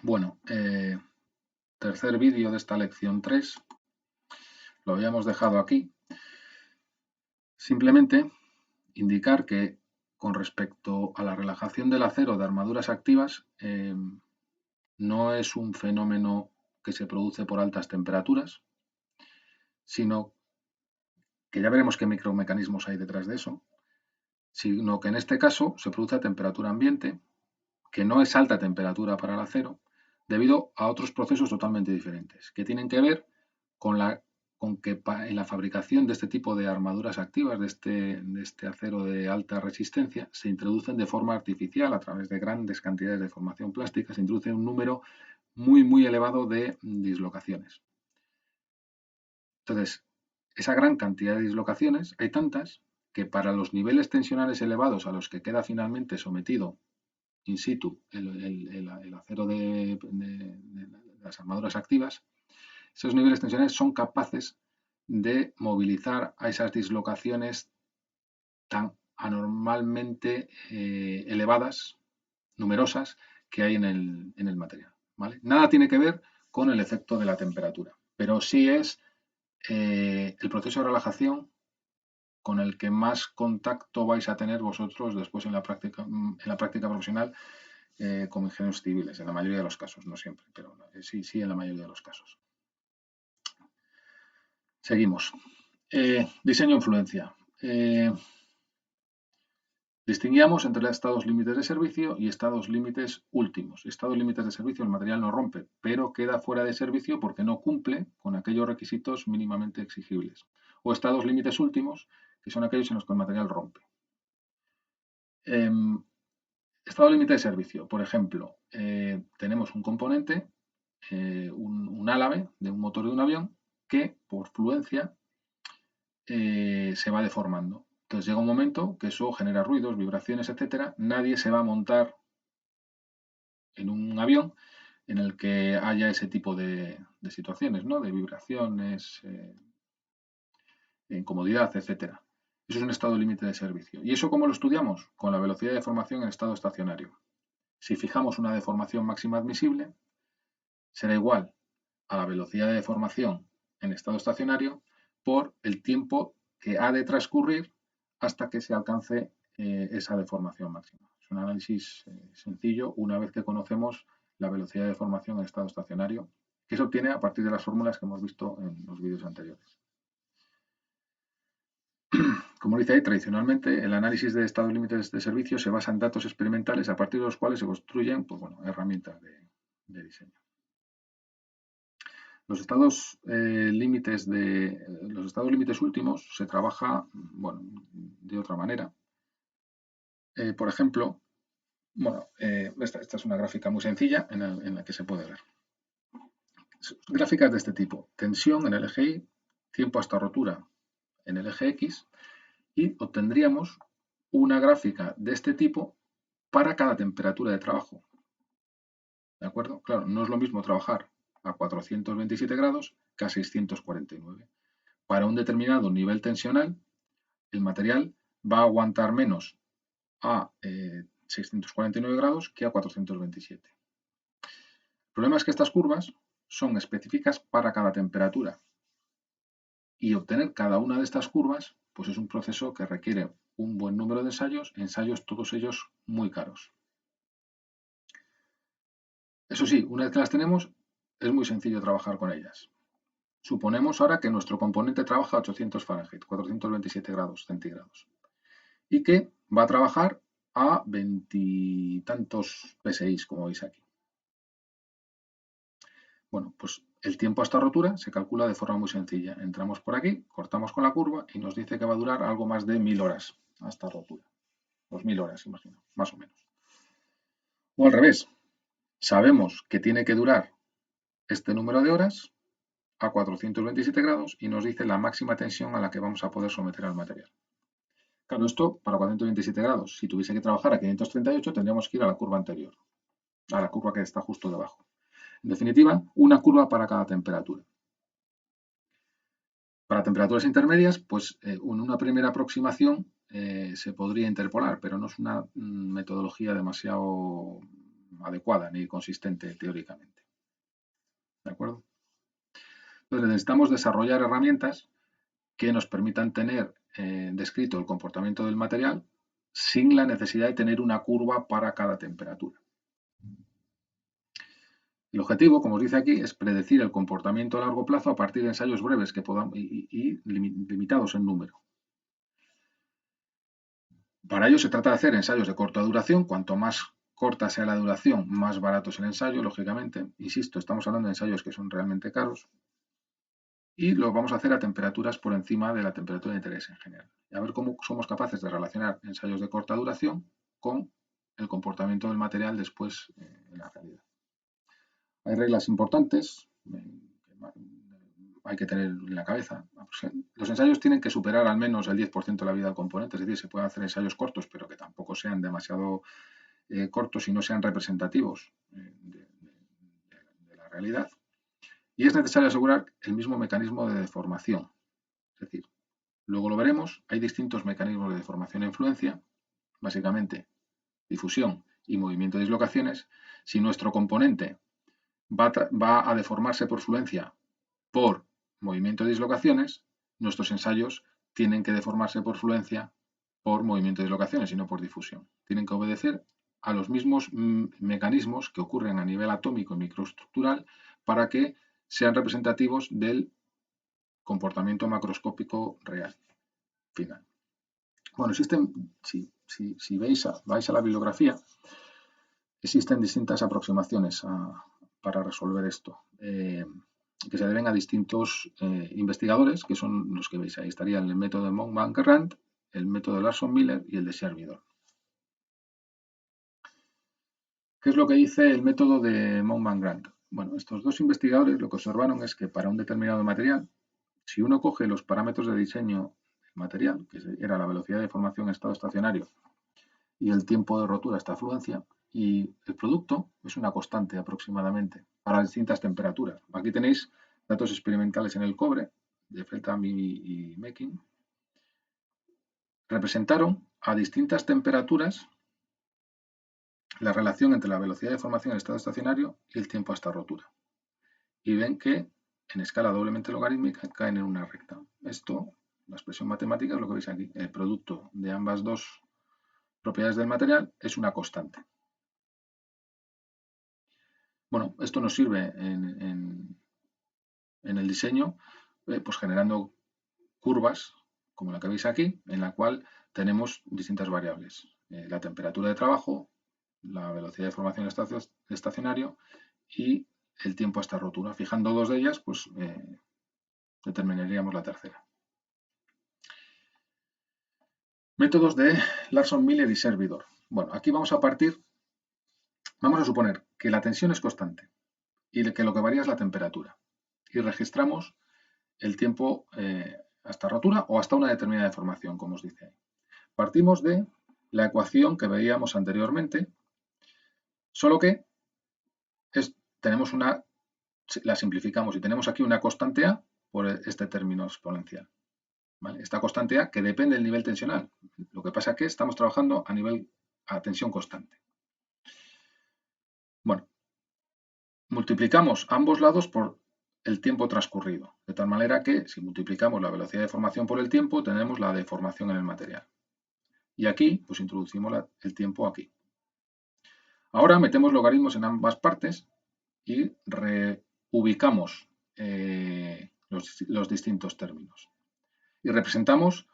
Bueno, tercer vídeo de esta lección 3. Lo habíamos dejado aquí. Simplemente indicar que con respecto a la relajación del acero de armaduras activas, no es un fenómeno que se produce por altas temperaturas, sino que ya veremos qué micromecanismos hay detrás de eso, sino que en este caso se produce a temperatura ambiente, que no es alta temperatura para el acero, debido a otros procesos totalmente diferentes, que tienen que ver con que en la fabricación de este tipo de armaduras activas, de este acero de alta resistencia, se introducen de forma artificial, a través de grandes cantidades de formación plástica, se introduce un número muy elevado de dislocaciones. Entonces, esa gran cantidad de dislocaciones, hay tantas que para los niveles tensionales elevados a los que queda finalmente sometido in situ el acero de las armaduras activas, esos niveles tensionales son capaces de movilizar a esas dislocaciones tan anormalmente elevadas, numerosas, que hay en el material. ¿Vale? Nada tiene que ver con el efecto de la temperatura, pero sí es el proceso de relajación con el que más contacto vais a tener vosotros después en la práctica profesional como ingenieros civiles, en la mayoría de los casos, no siempre, pero sí en la mayoría de los casos. Seguimos. Diseño e influencia. Distinguíamos entre estados límites de servicio y estados límites últimos. Estados límites de servicio, el material no rompe, pero queda fuera de servicio porque no cumple con aquellos requisitos mínimamente exigibles. O estados límites últimos, que son aquellos en los que el material rompe. Estado límite de servicio. Por ejemplo, tenemos un componente, un álave de un motor de un avión, que por fluencia se va deformando. Entonces llega un momento que eso genera ruidos, vibraciones, etcétera. Nadie se va a montar en un avión en el que haya ese tipo de situaciones, ¿no? De vibraciones, incomodidad, etcétera. Eso es un estado límite de servicio. ¿Y eso cómo lo estudiamos? Con la velocidad de deformación en estado estacionario. Si fijamos una deformación máxima admisible, será igual a la velocidad de deformación en estado estacionario por el tiempo que ha de transcurrir hasta que se alcance esa deformación máxima. Es un análisis sencillo una vez que conocemos la velocidad de deformación en estado estacionario, que se obtiene a partir de las fórmulas que hemos visto en los vídeos anteriores. Como dice ahí, tradicionalmente el análisis de estados límites de servicio se basa en datos experimentales a partir de los cuales se construyen herramientas de diseño. Los estados límites últimos se trabaja de otra manera. Por ejemplo, esta es una gráfica muy sencilla en la que se puede ver. Gráficas de este tipo: tensión en el eje Y, tiempo hasta rotura en el eje X, y obtendríamos una gráfica de este tipo para cada temperatura de trabajo. ¿De acuerdo? Claro, no es lo mismo trabajar a 427 grados que a 649. Para un determinado nivel tensional, el material va a aguantar menos a 649 grados que a 427. El problema es que estas curvas son específicas para cada temperatura, y obtener cada una de estas curvas pues es un proceso que requiere un buen número de ensayos todos ellos muy caros. Eso sí, una vez que las tenemos, es muy sencillo trabajar con ellas. Suponemos ahora que nuestro componente trabaja a 800 Fahrenheit, 427 grados centígrados, y que va a trabajar a 20 y tantos PSI, como veis aquí. Bueno, pues el tiempo hasta rotura se calcula de forma muy sencilla. Entramos por aquí, cortamos con la curva y nos dice que va a durar algo más de 1000 horas hasta rotura. 2000 horas, imagino, más o menos. O al revés, sabemos que tiene que durar este número de horas a 427 grados y nos dice la máxima tensión a la que vamos a poder someter al material. Claro, esto para 427 grados. Si tuviese que trabajar a 538, tendríamos que ir a la curva anterior, a la curva que está justo debajo. En definitiva, una curva para cada temperatura. Para temperaturas intermedias, pues una primera aproximación se podría interpolar, pero no es una metodología demasiado adecuada ni consistente teóricamente. ¿De acuerdo? Entonces necesitamos desarrollar herramientas que nos permitan tener descrito el comportamiento del material sin la necesidad de tener una curva para cada temperatura. El objetivo, como os dice aquí, es predecir el comportamiento a largo plazo a partir de ensayos breves que y limitados en número. Para ello se trata de hacer ensayos de corta duración. Cuanto más corta sea la duración, más barato es el ensayo, lógicamente. Insisto, estamos hablando de ensayos que son realmente caros. Y lo vamos a hacer a temperaturas por encima de la temperatura de interés en general. Y a ver cómo somos capaces de relacionar ensayos de corta duración con el comportamiento del material después en la realidad. Hay reglas importantes que hay que tener en la cabeza. Los ensayos tienen que superar al menos el 10% de la vida del componente, es decir, se pueden hacer ensayos cortos, pero que tampoco sean demasiado cortos y no sean representativos de la realidad. Y es necesario asegurar el mismo mecanismo de deformación. Es decir, luego lo veremos, hay distintos mecanismos de deformación e influencia, básicamente difusión y movimiento de dislocaciones. Si nuestro componente va a deformarse por fluencia por movimiento de dislocaciones, nuestros ensayos tienen que deformarse por fluencia por movimiento de dislocaciones y no por difusión. Tienen que obedecer a los mismos mecanismos que ocurren a nivel atómico y microestructural para que sean representativos del comportamiento macroscópico real final. Bueno, existen, si vais a la bibliografía, existen distintas aproximaciones para resolver esto, que se deben a distintos investigadores, que son los que veis ahí. Estaría el método de Monk-Van-Grant, el método de Larson-Miller y el de Shervidor. ¿Qué es lo que dice el método de Monk-Van-Grant? Bueno, estos dos investigadores lo que observaron es que para un determinado material, si uno coge los parámetros de diseño del material, que era la velocidad de formación en estado estacionario y el tiempo de rotura hasta fluencia, y el producto es una constante aproximadamente para distintas temperaturas. Aquí tenéis datos experimentales en el cobre de Feltham y Meking. Representaron a distintas temperaturas la relación entre la velocidad de formación en estado estacionario y el tiempo hasta rotura. Y ven que en escala doblemente logarítmica caen en una recta. Esto, la expresión matemática es lo que veis aquí. El producto de ambas dos propiedades del material es una constante. Bueno, esto nos sirve en el diseño, pues generando curvas, como la que veis aquí, en la cual tenemos distintas variables. La temperatura de trabajo, la velocidad de formación estacionario y el tiempo hasta rotura. Fijando dos de ellas, pues determinaríamos la tercera. Métodos de Larson, Miller y Shervidor. Bueno, aquí vamos a suponer que la tensión es constante y que lo que varía es la temperatura. Y registramos el tiempo hasta rotura o hasta una determinada deformación, como os dice ahí. Partimos de la ecuación que veíamos anteriormente, solo que la simplificamos y tenemos aquí una constante A por este término exponencial. ¿Vale? Esta constante A que depende del nivel tensional. Lo que pasa es que estamos trabajando a tensión constante. Bueno, multiplicamos ambos lados por el tiempo transcurrido, de tal manera que si multiplicamos la velocidad de formación por el tiempo, tenemos la deformación en el material. Y aquí, pues introducimos el tiempo aquí. Ahora metemos logaritmos en ambas partes y reubicamos los distintos términos. Y representamos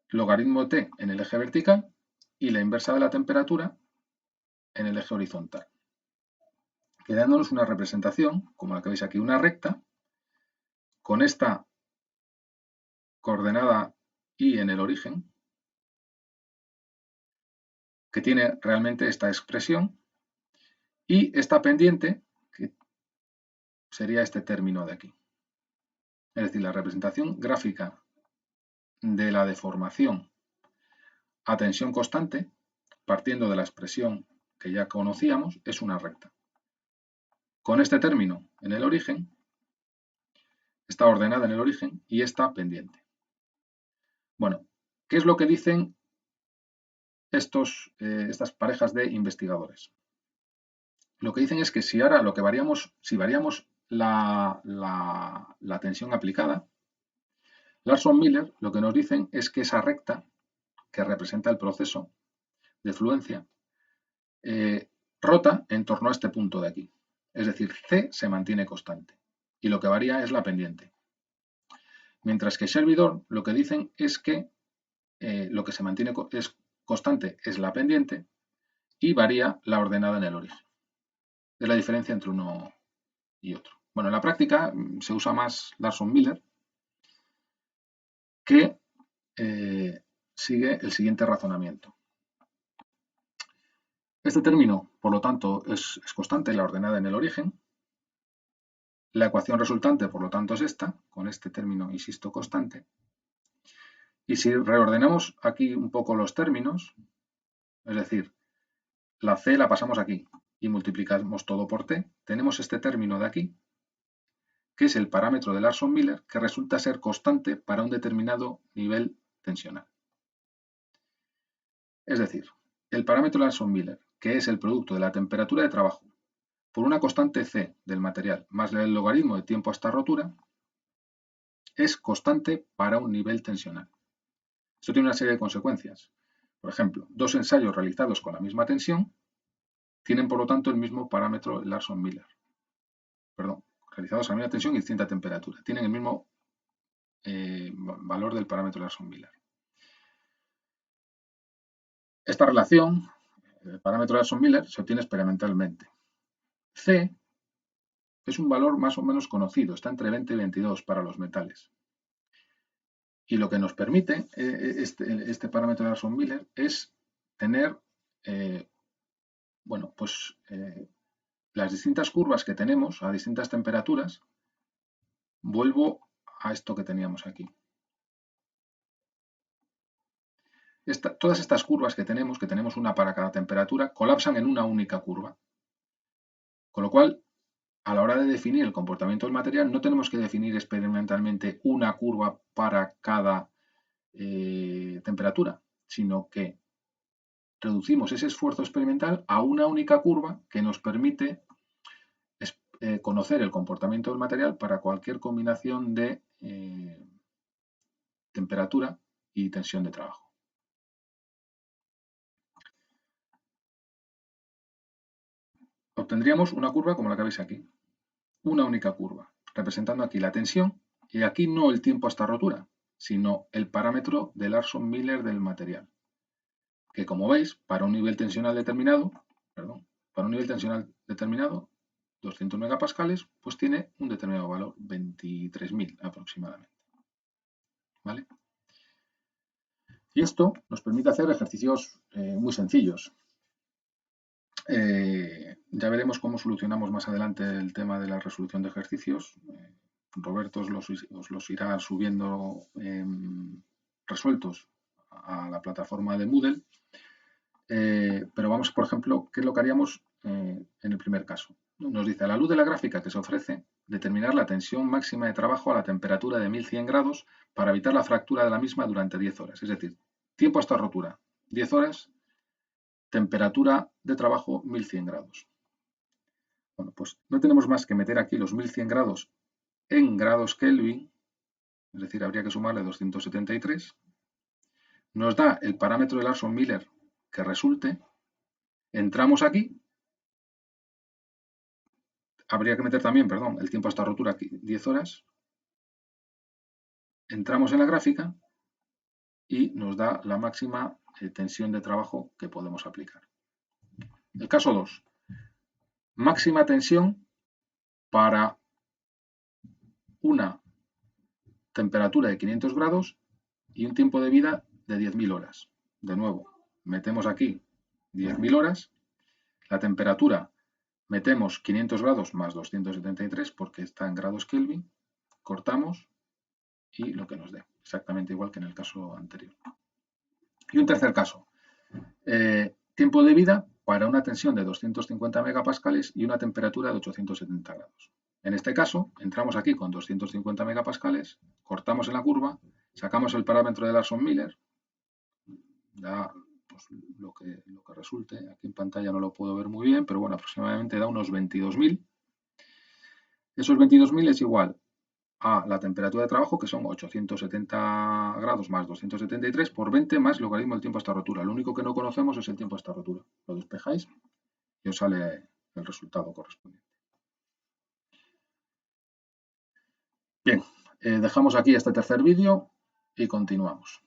logaritmo t en el eje vertical y la inversa de la temperatura en el eje horizontal. Quedándonos una representación, como la que veis aquí, una recta, con esta coordenada y en el origen, que tiene realmente esta expresión, y esta pendiente, que sería este término de aquí. Es decir, la representación gráfica de la deformación a tensión constante, partiendo de la expresión que ya conocíamos, es una recta. Con este término en el origen, está ordenada en el origen y está pendiente. Bueno, ¿qué es lo que dicen estas parejas de investigadores? lo que dicen es que si ahora si variamos la tensión aplicada, Larson-Miller lo que nos dicen es que esa recta que representa el proceso de fluencia rota en torno a este punto de aquí. Es decir, C se mantiene constante y lo que varía es la pendiente. Mientras que Shelby-Dorn lo que dicen es que lo que se mantiene es constante es la pendiente y varía la ordenada en el origen. Es la diferencia entre uno y otro. Bueno, en la práctica se usa más Larson-Miller, que sigue el siguiente razonamiento. Este término, por lo tanto, es constante, la ordenada en el origen. La ecuación resultante, por lo tanto, es esta, con este término, insisto, constante. Y si reordenamos aquí un poco los términos, es decir, la C la pasamos aquí y multiplicamos todo por T, tenemos este término de aquí, que es el parámetro de Larson-Miller, que resulta ser constante para un determinado nivel tensional. Es decir, el parámetro Larson-Miller, que es el producto de la temperatura de trabajo por una constante C del material más el logaritmo de tiempo hasta rotura, es constante para un nivel tensional. Esto tiene una serie de consecuencias. Por ejemplo, dos ensayos realizados con la misma tensión tienen, por lo tanto, el mismo parámetro Larson-Miller. Perdón, realizados a la misma tensión y distinta temperatura. Tienen el mismo valor del parámetro Larson-Miller. Esta relación, el parámetro Larson-Miller, se obtiene experimentalmente. C es un valor más o menos conocido, está entre 20 y 22 para los metales. Y lo que nos permite este parámetro de Larson-Miller es tener, bueno, pues las distintas curvas que tenemos a distintas temperaturas. Vuelvo a esto que teníamos aquí. Todas estas curvas que tenemos una para cada temperatura, colapsan en una única curva. Con lo cual, a la hora de definir el comportamiento del material, no tenemos que definir experimentalmente una curva para cada temperatura, sino que reducimos ese esfuerzo experimental a una única curva que nos permite conocer el comportamiento del material para cualquier combinación de temperatura y tensión de trabajo. Obtendríamos una curva como la que veis aquí, una única curva, representando aquí la tensión y aquí no el tiempo hasta rotura, sino el parámetro de Larson-Miller del material, que como veis, para un nivel tensional determinado, 200 megapascales, pues tiene un determinado valor, 23.000 aproximadamente. ¿Vale? Y esto nos permite hacer ejercicios muy sencillos. Ya veremos cómo solucionamos más adelante el tema de la resolución de ejercicios. Roberto os los irá subiendo resueltos a la plataforma de Moodle. Pero vamos, por ejemplo, ¿qué es lo que haríamos en el primer caso? Nos dice, a la luz de la gráfica que se ofrece, determinar la tensión máxima de trabajo a la temperatura de 1100 grados para evitar la fractura de la misma durante 10 horas. Es decir, tiempo hasta rotura, 10 horas, temperatura de trabajo 1100 grados. Bueno, pues no tenemos más que meter aquí los 1100 grados en grados Kelvin, es decir, habría que sumarle 273. Nos da el parámetro de Larson-Miller que resulte. Entramos aquí. Habría que meter también, perdón, el tiempo hasta rotura aquí, 10 horas. Entramos en la gráfica y nos da la máxima tensión de trabajo que podemos aplicar. El caso 2. Máxima tensión para una temperatura de 500 grados y un tiempo de vida de 10.000 horas. De nuevo, metemos aquí 10.000 horas. La temperatura, metemos 500 grados más 273 porque está en grados Kelvin. Cortamos y lo que nos dé. Exactamente igual que en el caso anterior. Y un tercer caso. Tiempo de vida para una tensión de 250 megapascales y una temperatura de 870 grados. En este caso, entramos aquí con 250 megapascales, cortamos en la curva, sacamos el parámetro de Larson-Miller, ya pues, lo que resulte. Aquí en pantalla no lo puedo ver muy bien, pero bueno, aproximadamente da unos 22.000. Esos 22.000 es igual a la temperatura de trabajo, que son 870 grados más 273 por 20 más logaritmo del tiempo a esta rotura. Lo único que no conocemos es el tiempo a esta rotura. Lo despejáis y os sale el resultado correspondiente. Bien, dejamos aquí este tercer vídeo y continuamos.